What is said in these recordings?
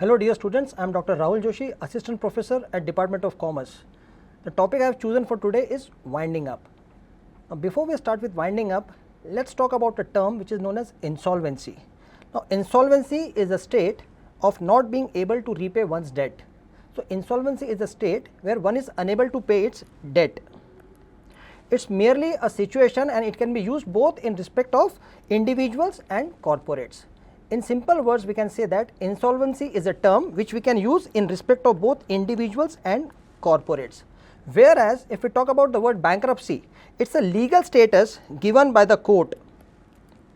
Hello dear students, I am Dr. Rahul Joshi, Assistant Professor at Department of Commerce. The topic I have chosen for today is winding up. Now before we start with winding up, let's talk about a term which is known as insolvency. Now insolvency is a state of not being able to repay one's debt. So insolvency is a state where one is unable to pay its debt. It's merely a situation and it can be used both in respect of individuals and corporates. In simple words, we can say that insolvency is a term which we can use in respect of both individuals and corporates. Whereas if we talk about the word bankruptcy, it's a legal status given by the court.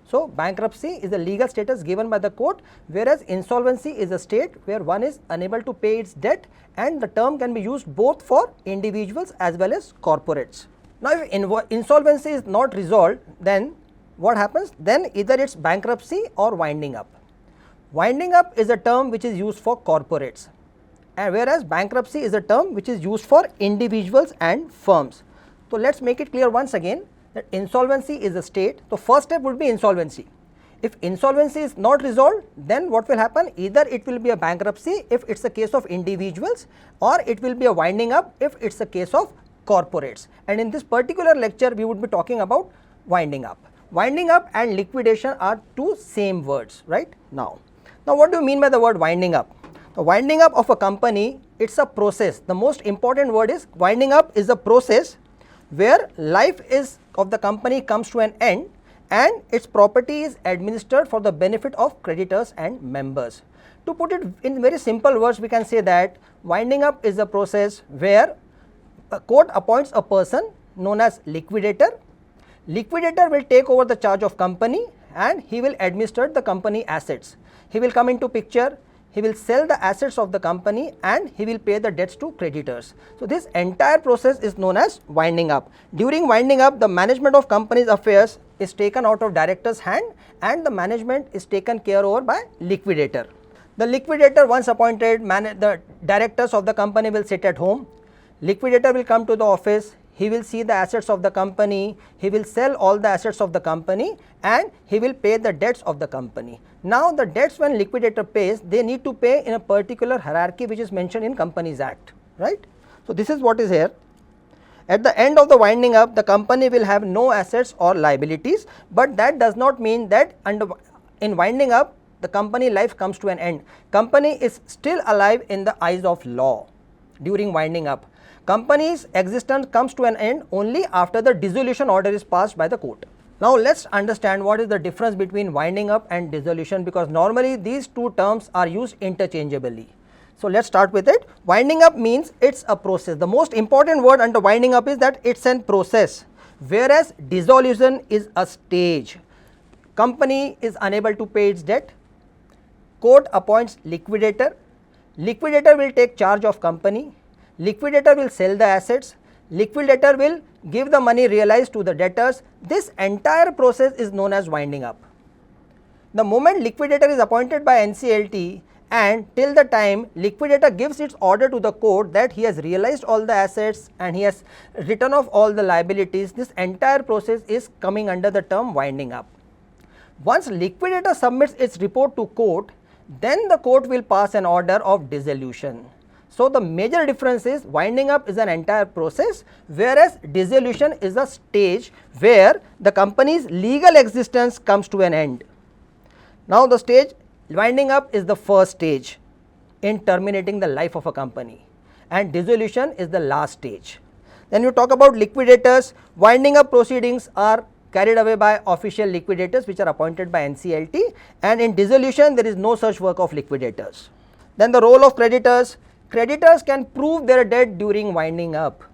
So bankruptcy is a legal status given by the court, whereas insolvency is a state where one is unable to pay its debt, and the term can be used both for individuals as well as corporates. Now if insolvency is not resolved, then what happens? Then either it's bankruptcy or winding up. Winding up is a term which is used for corporates, and whereas bankruptcy is a term which is used for individuals and firms. So let's make it clear once again that insolvency is a state. So first step would be insolvency. If insolvency is not resolved, then what will happen? Either it will be a bankruptcy if it's a case of individuals, or it will be a winding up if it's a case of corporates. And in this particular lecture we would be talking about winding up. Winding up and liquidation are two same words right now. Now what do you mean by the word winding up? The winding up of a company, it's a process. The most important word is winding up is a process where life is of the company comes to an end and its property is administered for the benefit of creditors and members. To put it in very simple words, we can say that winding up is a process where a court appoints a person known as liquidator. Liquidator will take over the charge of company and he will administer the company assets. He will come into picture, he will sell the assets of the company and he will pay the debts to creditors. So this entire process is known as winding up. During winding up, the management of company's affairs is taken out of director's hand and the management is taken care over by liquidator. The liquidator once appointed, the directors of the company will sit at home. Liquidator will come to the office. He will see the assets of the company, he will sell all the assets of the company and he will pay the debts of the company. Now the debts when liquidator pays, they need to pay in a particular hierarchy which is mentioned in Companies Act, right? So this is what is here. At the end of the winding up, the company will have no assets or liabilities, but that does not mean that in winding up, the company life comes to an end. Company is still alive in the eyes of law during winding up. Company's existence comes to an end only after the dissolution order is passed by the court. Now let's understand what is the difference between winding up and dissolution, because normally these two terms are used interchangeably. So let's start with it. Winding up means it's a process. The most important word under winding up is that it's a process, whereas dissolution is a stage. Company is unable to pay its debt. Court appoints liquidator. Liquidator will take charge of company. Liquidator will sell the assets, liquidator will give the money realized to the debtors. This entire process is known as winding up. The moment liquidator is appointed by NCLT and till the time liquidator gives its order to the court that he has realized all the assets and he has written off all the liabilities, this entire process is coming under the term winding up. Once liquidator submits its report to court, then the court will pass an order of dissolution. So the major difference is winding up is an entire process, whereas dissolution is a stage where the company's legal existence comes to an end. Now the stage winding up is the first stage in terminating the life of a company, and dissolution is the last stage. Then you talk about liquidators. Winding up proceedings are carried away by official liquidators which are appointed by NCLT, and in dissolution there is no such work of liquidators. Then the role of creditors. Creditors can prove their debt during winding up.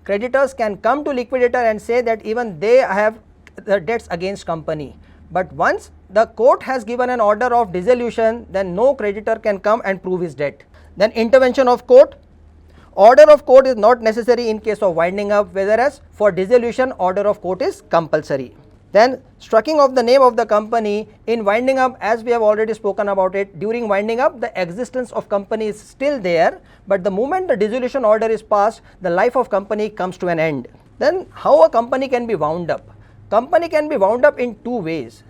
Creditors can come to liquidator and say that even they have the debts against company. But once the court has given an order of dissolution, then no creditor can come and prove his debt. Then intervention of court. Order of court is not necessary in case of winding up, whereas for dissolution order of court is compulsory. Then striking of the name of the company. In winding up, as we have already spoken about it, during winding up the existence of company is still there, but the moment the dissolution order is passed, the life of company comes to an end. Then how a company can be wound up? Company can be wound up in two ways.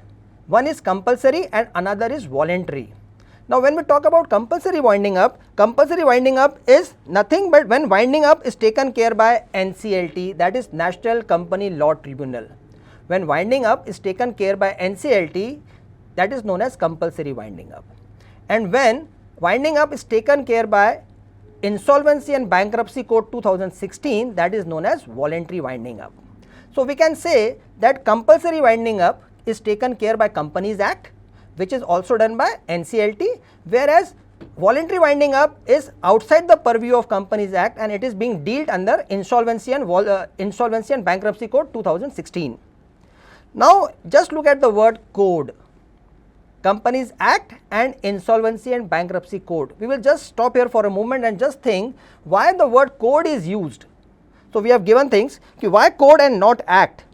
One is compulsory and another is voluntary. Now when we talk about compulsory winding up is nothing but when winding up is taken care by NCLT, that is National Company Law Tribunal. When winding up is taken care by NCLT, that is known as compulsory winding up. And when winding up is taken care by Insolvency and Bankruptcy Code 2016, that is known as voluntary winding up. So we can say that compulsory winding up is taken care by Companies Act, which is also done by NCLT, whereas voluntary winding up is outside the purview of Companies Act and it is being dealt under Insolvency and Bankruptcy Code 2016. Now just look at the word code, Companies Act and Insolvency and Bankruptcy Code. We will just stop here for a moment and just think why the word code is used. So we have given things, why code and not act?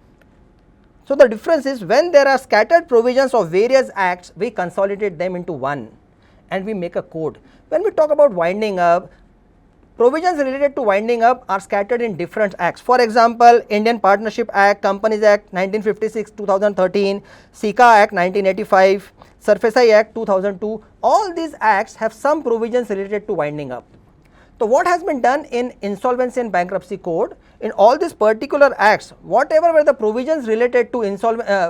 So the difference is when there are scattered provisions of various acts, we consolidate them into one and we make a code. When we talk about winding up, provisions related to winding up are scattered in different acts. For example, Indian Partnership Act, Companies Act 1956, 2013, SICA Act 1985, SURFACI Act 2002, all these acts have some provisions related to winding up. So what has been done in Insolvency and Bankruptcy Code, in all these particular acts, whatever were the provisions related to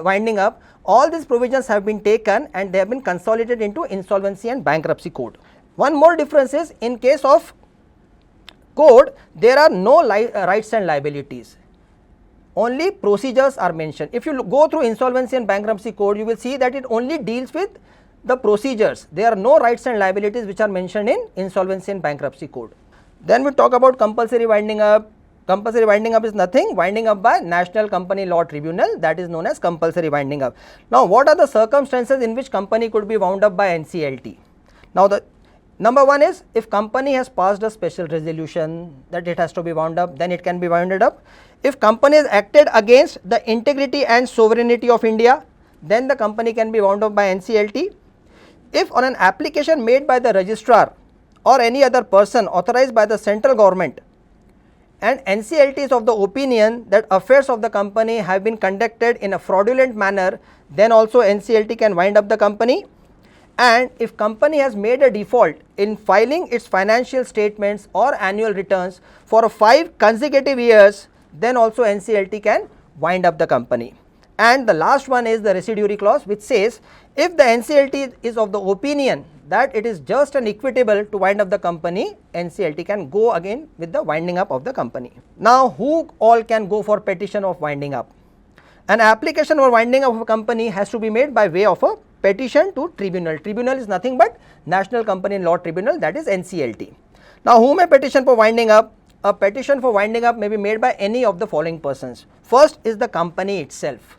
winding up, all these provisions have been taken and they have been consolidated into Insolvency and Bankruptcy Code. One more difference is in case of code, there are no rights and liabilities. Only procedures are mentioned. If you go through Insolvency and Bankruptcy Code, you will see that it only deals with the procedures. There are no rights and liabilities which are mentioned in Insolvency and Bankruptcy Code. Then we talk about compulsory winding up. Compulsory winding up is nothing, winding up by National Company Law Tribunal, that is known as compulsory winding up. Now what are the circumstances in which company could be wound up by NCLT? Now the number one is if company has passed a special resolution that it has to be wound up, then it can be wounded up. If company has acted against the integrity and sovereignty of India, then the company can be wound up by NCLT. If on an application made by the registrar or any other person authorized by the central government and NCLT is of the opinion that affairs of the company have been conducted in a fraudulent manner, then also NCLT can wind up the company. And if company has made a default in filing its financial statements or annual returns for 5 consecutive years, then also NCLT can wind up the company. And the last one is the residuary clause, which says if the NCLT is of the opinion that it is just and equitable to wind up the company, NCLT can go again with the winding up of the company. Now who all can go for petition of winding up? An application for winding up of a company has to be made by way of a petition to tribunal. Tribunal is nothing but National Company Law Tribunal, that is NCLT. Now who may petition for winding up? A petition for winding up may be made by any of the following persons. First is the company itself.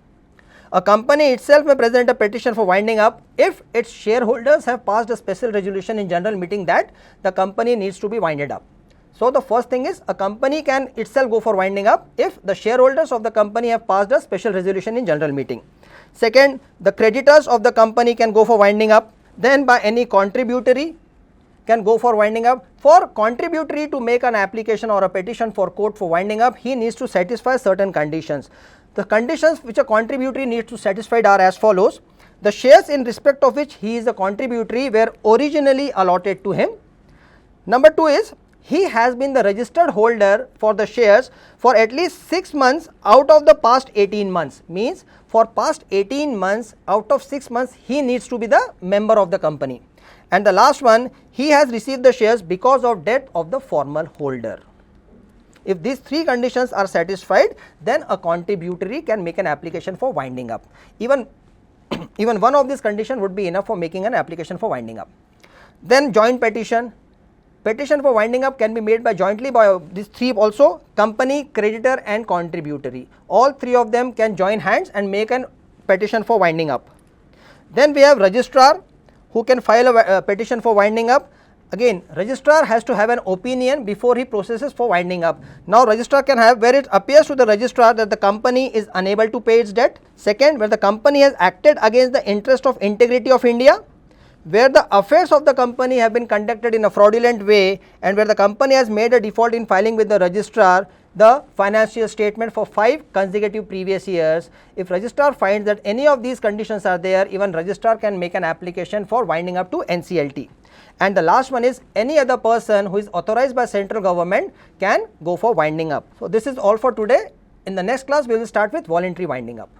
A company itself may present a petition for winding up if its shareholders have passed a special resolution in general meeting that the company needs to be winded up. So the first thing is a company can itself go for winding up if the shareholders of the company have passed a special resolution in general meeting. Second, the creditors of the company can go for winding up. Then by any contributory can go for winding up. For contributory to make an application or a petition for court for winding up, he needs to satisfy certain conditions. The conditions which a contributory needs to satisfy are as follows. The shares in respect of which he is a contributory were originally allotted to him. Number 2 is he has been the registered holder for the shares for at least 6 months out of the past 18 months. Means for past 18 months out of 6 months he needs to be the member of the company. And the last one, he has received the shares because of death of the former holder. If these 3 conditions are satisfied, then a contributory can make an application for winding up. Even one of these conditions would be enough for making an application for winding up. Then joint petition. Petition for winding up can be made by jointly by these 3 also, company, creditor and contributory. All 3 of them can join hands and make an petition for winding up. Then we have registrar who can file a petition for winding up. Again, registrar has to have an opinion before he processes for winding up. Now registrar can have where it appears to the registrar that the company is unable to pay its debt. Second, where the company has acted against the interest of integrity of India. Where the affairs of the company have been conducted in a fraudulent way and where the company has made a default in filing with the registrar, the financial statement for 5 consecutive previous years. If registrar finds that any of these conditions are there, even registrar can make an application for winding up to NCLT. And the last one is any other person who is authorized by central government can go for winding up. So this is all for today. In the next class we will start with voluntary winding up.